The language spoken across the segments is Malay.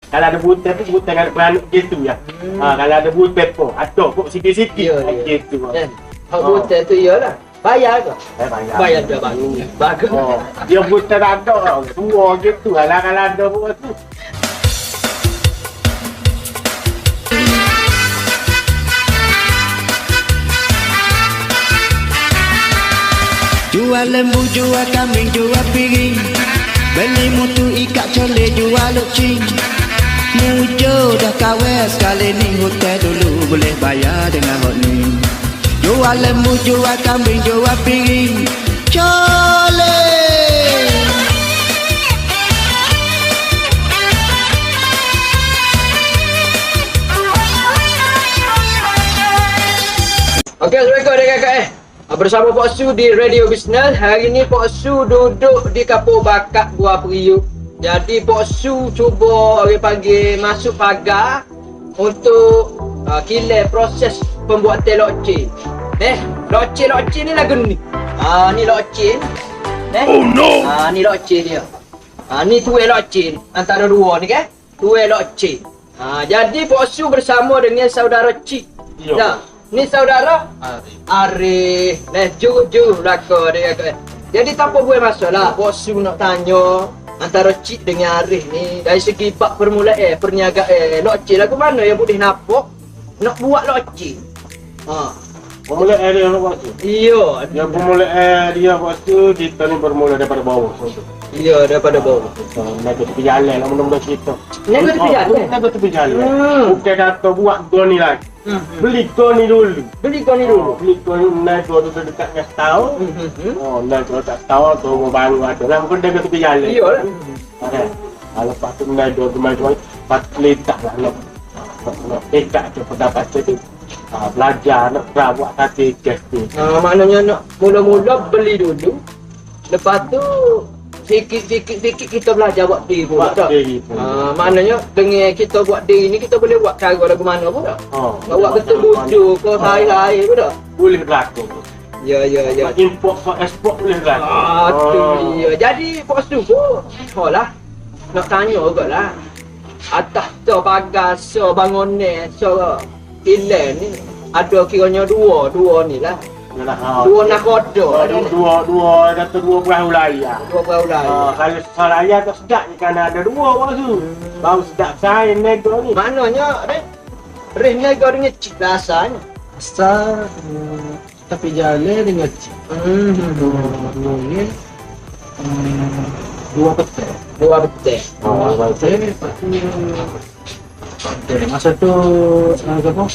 Kalau ada butai tu butai kalau beranak gitu ya. Kalau ada butai pun ada kok sikit-sikit gitu. Hak butai tu iyalah. Bayar ke? Bayar. Bayar dia bagus. Bagus. Dia butai tak ada. Tua gitu. Kalau ada pun tu. Jual lembu, jual kambing, jual piring, beli mutu ikat cole, jual lucing. Mujo dah kawin sekali ni, hotel dulu boleh bayar dengan hot ni. Jual lembu, jual kambing, jual piring, cole. Okey, Assalamualaikum adik-adik. Bersama Pak Su di Radio Business. Hari ni Pak Su duduk di Kapur Bakat Buah Periuk. Jadi Pak Su cuba orang panggil masuk pagar untuk kilai proses pembuatan lokcin. Lokcin ni lagu ni. Ni lokcin. Oh no. Ni lokcin dia. Ni tuai lokcin antara dua ni kan? Tuai lokcin. Jadi Pak Su bersama dengan saudara Cik. Nah, ni saudara Arif. Jujur belaka dia kata. Jadi tak apa buat masalah. Pak Su nak tanya antara Cik dengan Arif ni dari segi bab permulaan perniagaan lokcin lagu mana yang boleh nampak nak buat lokcin. Permulaan dia nak buat tu? Iya. Yang permulaan dia buat tu, kita ni bermula daripada bawah. Iya, daripada bawah. Nak ke tepi jalan lah mula-mula cerita. Nak ke tepi jalan? Nak ke tepi jalan. Bukan kata buat gol ni lagi. Beli gol ni dulu. Beli gol ni dulu. Beli gol ni naik gol tu dekat dengan setahun. Naik gol tak setahun tu mau baru ada lah. Mungkin dia ke tepi jalan. Iya lah. Lepas tu naik gol tu main-main. Lepas tu letak lah. Nak pekat tu pendapat tu. Belajar nak buat kaki kes tu. Maknanya nak mula-mula beli dulu. Lepas tu sikit-sikit kita belajar buat diri pun tak? Maknanya dengan kita buat diri ni kita boleh buat cara lagu mana pun tak? Nak buat betul bujuk ke lain-lain pun tak? Boleh berlaku. Ya. Import ke export boleh berlaku. Tu dia. Jadi Pak Su pun lah nak tanya juga lah. Atas tu pagar so bangunan so kilai ni ada kiranya dua ni lah. Dua nakoda. Dua kata dua perahu layar. Dua perahu layar. Kalau perahu layar tak sedap ni kerana ada dua waktu. Baru sedap saya nego ni. Maknanya Reh nego dengan Cik rasanya. Asal tapi jalan dengan Cik. Dua ni dua petai. Dua petai. Lepas tu masa tu apa?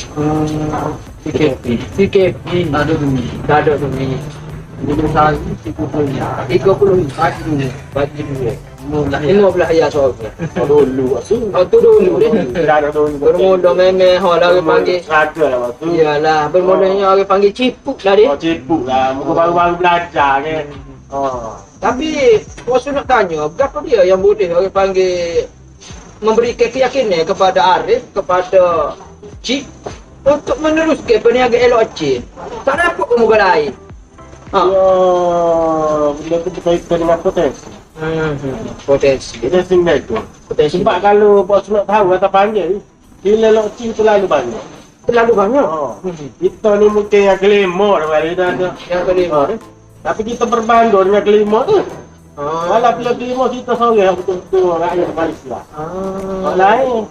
PKP. Tak ada duit. Jadi sehari 30 bagi duit. 15 ya soalnya. Dulu asyik. Tu dulu dia. Dah dulu. Bermula memang orang panggil. Ada lah waktu. Iyalah, bermulanya orang panggil cipuk lah dia. Cipuk lah. Muka baru-baru belajar kan. Tapi Pak nak tanya, berapa dia yang boleh orang panggil memberikan keyakinan kepada Arif, kepada Cik untuk meneruskan perniagaan lokcin? Tak dapat pemuka lain. Benda tu berkaitan dengan potensi. Potensi. Potensi nego. Potensi. Sebab kalau Pak Su nak tahu kata panjang ni, bila lokcin terlalu banyak. Terlalu banyak. Kita ni mungkin yang kelima dah balik dah ada. Yang kelima ni. Tapi kita berbanding dengan kelima tu. Kalau bila kelima kita seorang yang betul-betul rakyat Malaysia. Lain.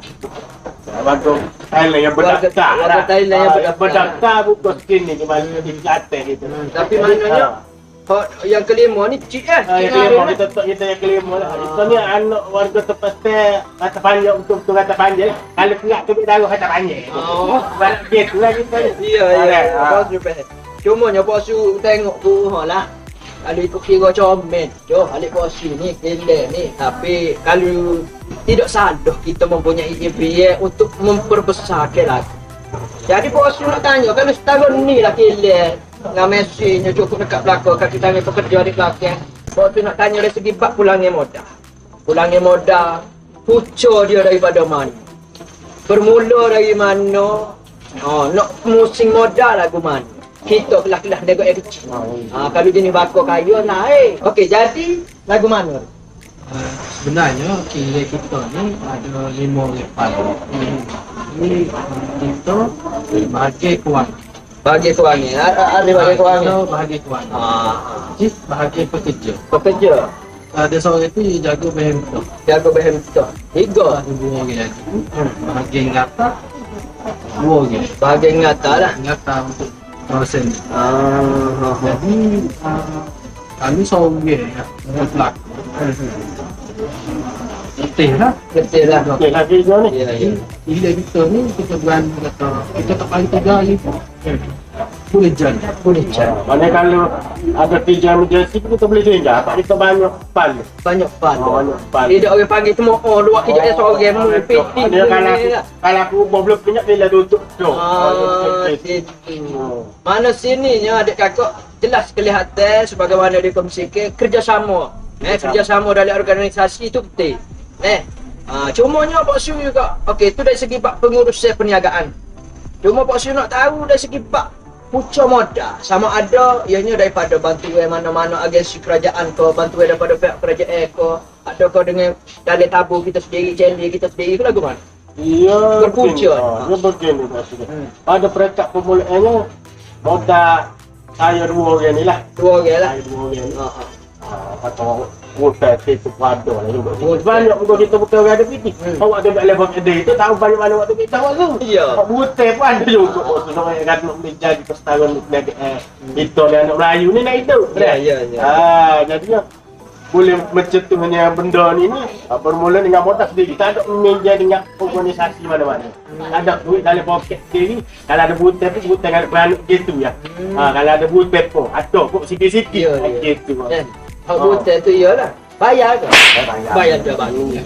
Waktu Thailand yang berdaftar. Thailand yang berdaftar bukan sini kembali di Kelantan gitu. Tapi maknanya yang kelima ni Cik kan? Yang kelima kita yang kelima lah. Kita ni anak warga tempatan kata panjang betul-betul kata panjang. Kalau pihak tu tahu kata panjang. Sebab gitu lah kita ni. Ya. Pak Su faham. Cumanya Pak Su tengok tu lah. Kalau ikut kira comel, alik Pak Su ni kilai ni. Tapi kalau tidak salah kita mempunyai impian untuk memperbesarkan lagi. Jadi Pak Su nak tanya, kalau setahun ni lah kilai dengan mesinnya cukup dekat belakang, kaki tangan pekerja di belakang. Pak Su nak tanya dari segi bab pulangnya modal. Pulangnya modal, punca dia daripada mana? Bermula dari mana? Nak musing modal lagu mana? Kita kelas-kelas nego yang kecil. Kalau jenis bakar kayu naik. Okey, jadi lagu mana? Sebenarnya kira kita ni ada 5 level. Ini kita bagi kewangan. Bagi kewangan. Ada bagi kewangan. Kita bagi kewangan. Chief bagi pekerja. Pekerja. Ada seorang itu jaga bahan kita. Jaga bahan kita. 3. Ada 2 orang lagi. Bagi ngata 2 orang. Bagi ngata lah. Ngata untuk proses ni. Ah. Jadi kami seorang ya, pelak. Letih lah. Betul lah. Okey, lagi dia ni. Ya, ya. Bila kita ni, kita berani kata, kita tak bagi 3 hari pun. Boleh jalan. Boleh cari. Mana kalau ada kerja emergency kita boleh tinggal. Pak kita banyak pan. Banyak pan. Banyak pan. Tidak orang panggil semua. Oh, luar kejap dia seorang. Mupiti. Dia kalau aku belum punya bila tutup tu. Mana sininya adik kakak jelas kelihatan sebagaimana dikongsikan kerjasama. Kerjasama dalam organisasi itu penting. Cumanya Pak Su juga. Okey, itu dari segi bab pengurusan perniagaan. Cuma Pak Su nak tahu dari segi bab pucuk modal sama ada ianya daripada bantuan mana-mana agensi kerajaan ke, bantuan daripada pihak kerajaan ke, ada ke dengan dalih tabung kita sendiri, channel kita sendiri ke lagu mana? Iya, Berpunca. Dia begini maksudnya. Pada peringkat permulaannya modal saya 2 orang ni lah. 2 orang lah. Saya 2 orang ni. Kata Woodpad itu pada lah juga. Banyak untuk kita bukan orang ada pitih. Awak ada level kedai itu tahu banyak mana waktu kita awak tu. Ya. Woodpad pun ada juga. Sampai kan nak menjadi persetaraan kita ni anak Melayu ni nak hidup. Ya. Jadinya boleh mencetusnya benda ni bermula dengan modal sendiri. Tak ada meja dengan organisasi mana-mana. Ada duit dalam poket sendiri. Kalau ada Woodpad pun Woodpad dengan beranak gitu ya. Kalau ada Woodpad pun ada pun sikit-sikit gitu. Hak buta tu iyalah. Bayar ke? Bayar dia bagus.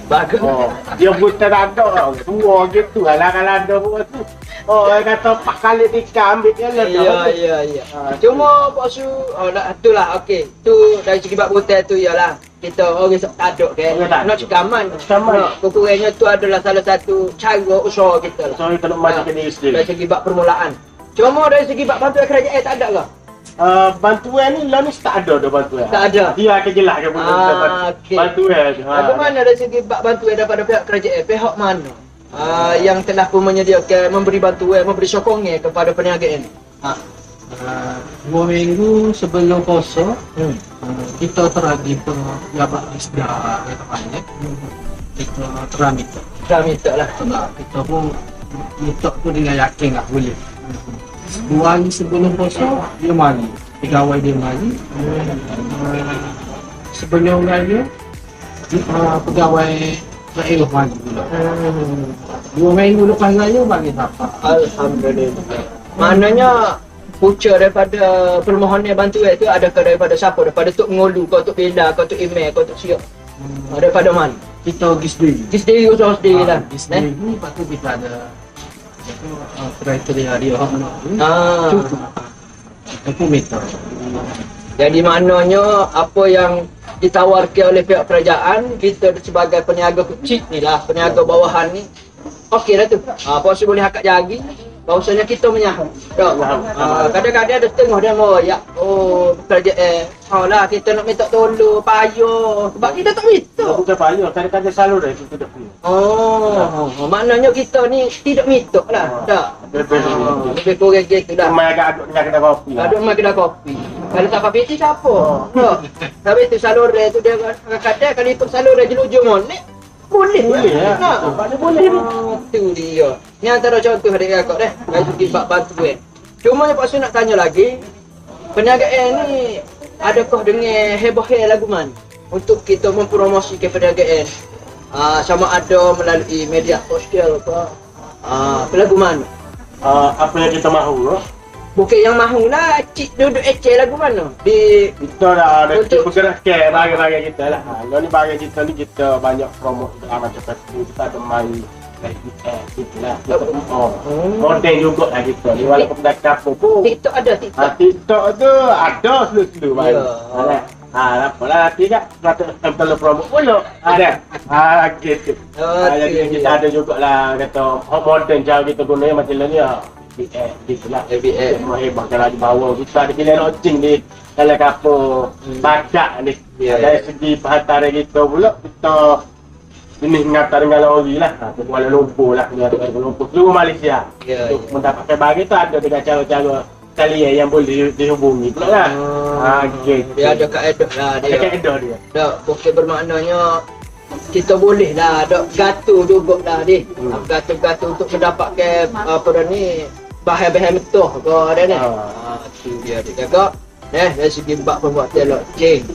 Dia buta tak ada. Semua gitu. Kalau ada pun tu. Dia kata 4 kali tika ambil dia lah. Ya. Cuma Pak Su, itulah okey. Tu dari segi bab buta tu ialah kita orang tak ada kan. Nak cekaman. Kurangnya tu adalah salah satu cara usaha kita lah. So kita nak maju ke diri sendiri. Dari segi bab permulaan. Cuma dari segi bab bantuan kerajaan tak ada ke? Bantuan ni lah ni tak ada dah bantuan. Tak ada. Dia akan jelaskan okey. bantuan. Bagaimana dari segi bantuan daripada pihak kerajaan? Pihak mana yang telah pun menyediakan memberi bantuan, memberi sokongan kepada perniagaan ini? 2 minggu sebelum puasa, kita teragi pejabat isdah yang banyak. Kita teramita. Teramita lah. Kita pun minta tu dengan yakin lah boleh. 2 hari sebelum puasa dia mari, pegawai dia mari. Sebelum raya pegawai daerah mari pula. 2 minggu lepas raya bagi dapat. Alhamdulillah. Maknanya punca daripada permohonan bantuan itu adakah daripada siapa? Daripada Tok Ngolu, kau Tok Bela, kau Tok Imeh, kau Tok Siok? Daripada mana? Kita pergi sendiri. Di sendiri usaha sendiri lah. Di sendiri, lepas tu kita ada kriteria dia orang nak tu. Cukup. Kita pun minta. Jadi maknanya apa yang ditawarkan oleh pihak kerajaan, kita sebagai peniaga kecil ni lah, peniaga bawahan ni, okey dah tu. Puasa boleh hakkat jari, bahawasanya kita menyahut. Kadang-kadang ada setengah dia royak. Kerajaan. Lah kita nak minta tolong, payah. Sebab kita tak minta. Bukan payah, kadang-kadang salur dah kita dah punya. Maknanya kita ni tidak minta lah. Tak. Lebih kurang gitu dah. Mai agak aduk dengan kedai kopi. Aduk mai kedai kopi. Kalau tak pakai itu siapa? Tapi itu salur tu dia kadang-kadang kalau ikut salur je lujung monek. Boleh ya. Boleh. Itu dia. Ni antara contoh adik kakak dah. Dari segi bab bantuan. Cuma Pak Su nak tanya lagi. Perniagaan ni adakah dengan heboh-heboh lagu mana? Untuk kita mempromosikan perniagaan. Sama ada melalui media sosial ke lagu mana? Apa yang kita mahu Bukan yang mahu lah, cik duduk eceh lagu mana? kita dah ada Untuk- bergerak ke barang-barang kita lah. Kalau ni barang kita ni kita banyak promote macam Facebook, kita ada main gitu lah. Model juga lah kita ni walaupun dah kapur pun. TikTok ada TikTok. TikTok tu ada selu-selu Ya. apalah tidak kalau promote pula ada gitu. Jadi kita ada juga lah kata modern cara kita guna macam ni ya. Gitulah. Hebat kalau di bawah kita ada pilih loceng di dalam kapur bakar ni Ya, Dari segi perhantaran kita pula, kita jenis ngata dengan lori lah. Ke Kuala Lumpur lah, dia Kuala Lumpur, seluruh Malaysia. Ya, Untuk mendapatkan barang tu ada dengan cara-cara talian yang boleh dihubungi pula lah. Gitu. Dia ada kaedah lah Ada dia. kaedah dia. Tak, bukan bermaknanya kita boleh lah dok gatul juga lah ni. Gatul-gatul untuk mendapatkan apa dah ni bahan-bahan betul ke ada ni. Tu dia jaga. Dari segi bab pembuatan lonceng.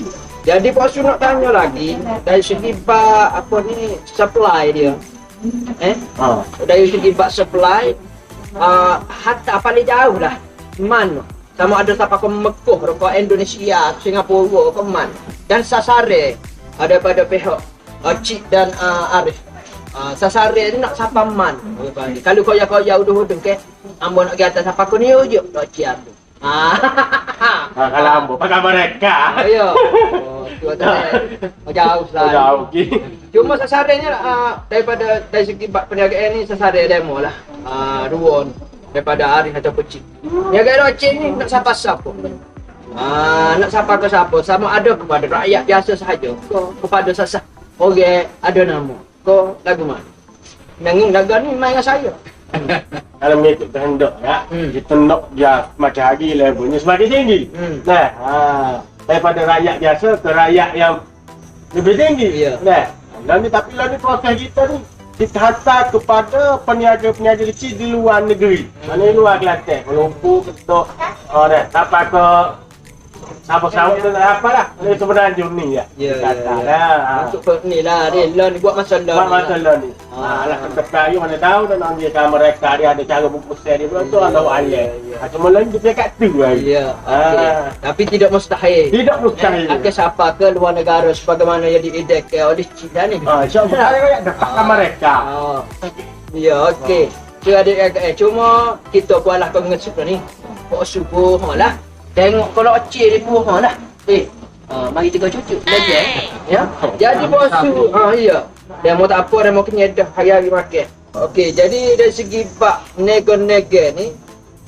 Jadi Pak Su nak tanya lagi dari segi bab apa ni supply dia. Dari segi bab supply hatta paling jauh lah. Man sama ada siapa ke Mekah ke Indonesia, Singapura ke man. Dan sasare daripada pihak Cik dan Arif. Sasare ni nak siapa man. Kalau koya-koya udah ke ambo nak pergi atas siapa ko ni je nak ciam tu. Kalau ambo pakai mereka. Ya. Tu ada. Jauh lah. Jauh. Cuma sasarenya daripada dari segi perniagaan ni sasare demo lah. Ruon daripada Arif atau Cik. Niaga Cik ni nak siapa-siapa. Nak siapa ke siapa, sama ada kepada rakyat biasa sahaja, kepada sasah orang ada nama. Kau lagu mana? Nanging lagu ni main dengan saya. Kalau mengikut kehendak ya, kita nak dia macam hari levelnya semakin tinggi. Nah, daripada rakyat biasa ke rakyat yang lebih tinggi. Ya. Nah, dan tapi lalu proses kita ni kita hantar kepada peniaga-peniaga kecil di luar negeri. Mana luar Kelantan, Lumpur, Kedah, dah sampai ke Sabah-Sabah tu nak apa lah. Ini sebenarnya ni ya. Ya, Kata ya. lah. Untuk ni lah, ni buat masalah Buat ni. masalah ni. Alah kita kayu mana tahu dan orang dia kan mereka dia ada cara bungkus dia pula tu Allah Allah. Cuma lain dia kat tu lah. Ya, okey. Tapi tidak mustahil. Tidak mustahil. Akan siapa ke luar negara sebagaimana yang diidekkan oleh Cik dan ni. InsyaAllah saya dapatkan mereka. Ya, okey. Tu adik-adik cuma kita buatlah kau mengesuk ni. Kau syukur lah. Tengok kalau Cik ni pun lah. Mari tiga cucu lagi ya. Jadi bosu iya. Dia mau tak apa, dia mau kenyedah hari-hari makan. Okey, jadi dari segi bab nego-nego ni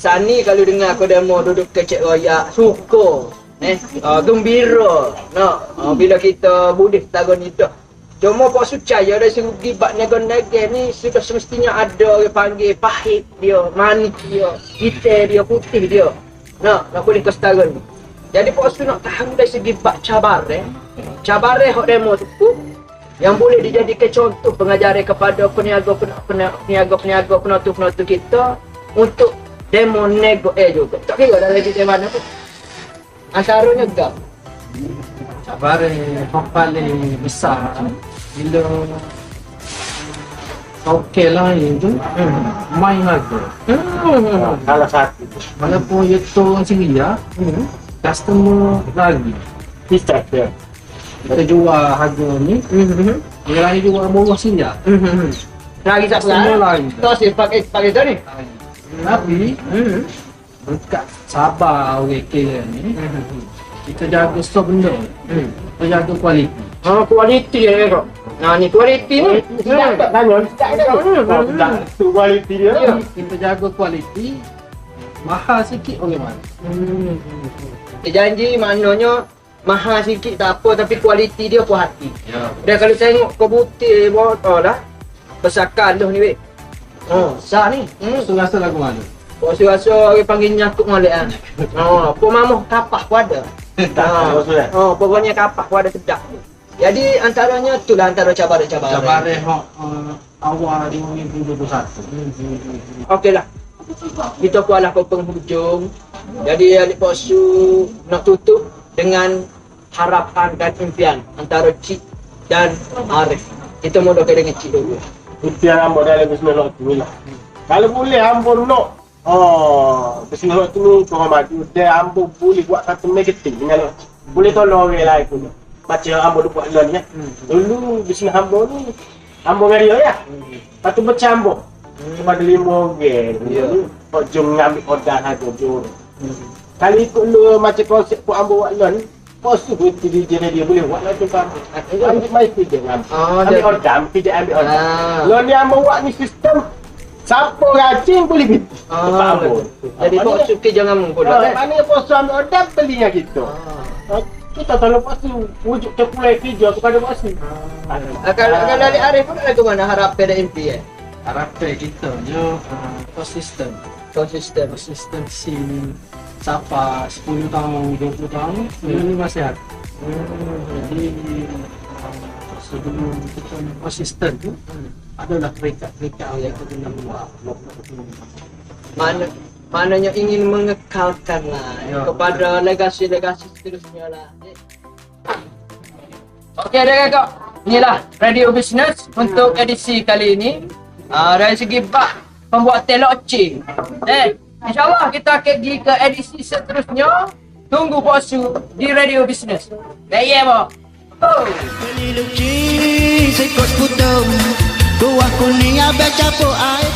Sani kalau dengar aku demo duduk kecek royak suka gembira bila kita boleh tagon itu. Cuma Pak Sucaya dari segi bab nego-nego ni sudah semestinya ada orang panggil pahit dia, manis dia, hitam dia, putih dia. Nak boleh ke setara ni. Jadi Pak Su nak tahu dari segi bab cabaran hok demo tu yang boleh dijadikan contoh pengajaran kepada peniaga-peniaga penonton kita untuk demo nego juga. Tak kira dah lagi di mana pun. Antaranya gam. Cabaran yang paling besar bila okey lain tu main harga. Salah satu. Walaupun you turun sendiri customer lagi. Kita dia. Kita jual harga ni, dia lain jual murah sendiri. Lagi tak Customer pernah. lain. Tu si pakai tu ni. Tapi dekat Sabah orang kira ni, kita jaga stok benda. Kita jaga kualiti. Kualiti dia kau. Ni kualiti ni. Tak tanya. Tak tu kualiti dia. Kita jaga kualiti. Mahal sikit orang mana? Dia janji maknanya mahal sikit tak apa tapi kualiti dia puas hati. Ya. Dan kalau tengok ke butik botol dah besarkan tu ni weh. Sah ni. Tu rasa lagu mana? Rasa orang panggil nyakuk molek ah. Apa mamah kapah pun ada. Pokoknya kapah pun ada sedap. Jadi antaranya itulah antara cabaran-cabaran. Cabaran awal 2021. Okeylah. Kita pualah ke penghujung. Jadi adik Pak Su nak tutup dengan harapan dan impian antara Cik dan Arif. Kita mulakan dengan Cik dulu. Impian ambo dalam bismillahirrahmanirrahim. Kalau boleh ambo nak bismillahirrahmanirrahim korang maju dan ambo boleh buat satu marketing dengan boleh tolong orang lain pun. Macam ambo dah buat lain ya. Dulu bismillah ambo ni ambo dengan dia ya. Lepas tu bercampur. Cuma ada 5 orang. Ya. Kau jom ngambil order harga jom. Kali ikut lu macam konsep pun ambo buat lain. Posu pun DJ dia boleh buat lah tu kan. Ambil mai kerja ambil order, kerja ambil order. Lo ni ambo buat ni sistem siapa rajin boleh beli. Tempat ambo. Jadi Pak Su ke jangan menggoda. Mana posu ambil order beli dengan kita. Kita tolong Pak Su wujud kepulai kerja kepada Pak Su. Kalau dari Arif pun lagu mana harap PDMP Harapan kita je konsisten. Konsistensi siapa 10 tahun, 20 tahun, ini masih ada. Jadi sebelum kita konsisten tu adalah peringkat-peringkat yang kita nak buat. Maknanya ingin mengekalkan lah kepada legasi-legasi seterusnya lah. Okey adik-adik, inilah Radio Business untuk edisi kali ini. Dari segi bab pembuatan launching. InsyaAllah kita akan pergi ke edisi seterusnya. Tunggu Pak Su di Radio Business. Ya, Pak. Beli luci, sekos putung. Kuah kuning abang capuk air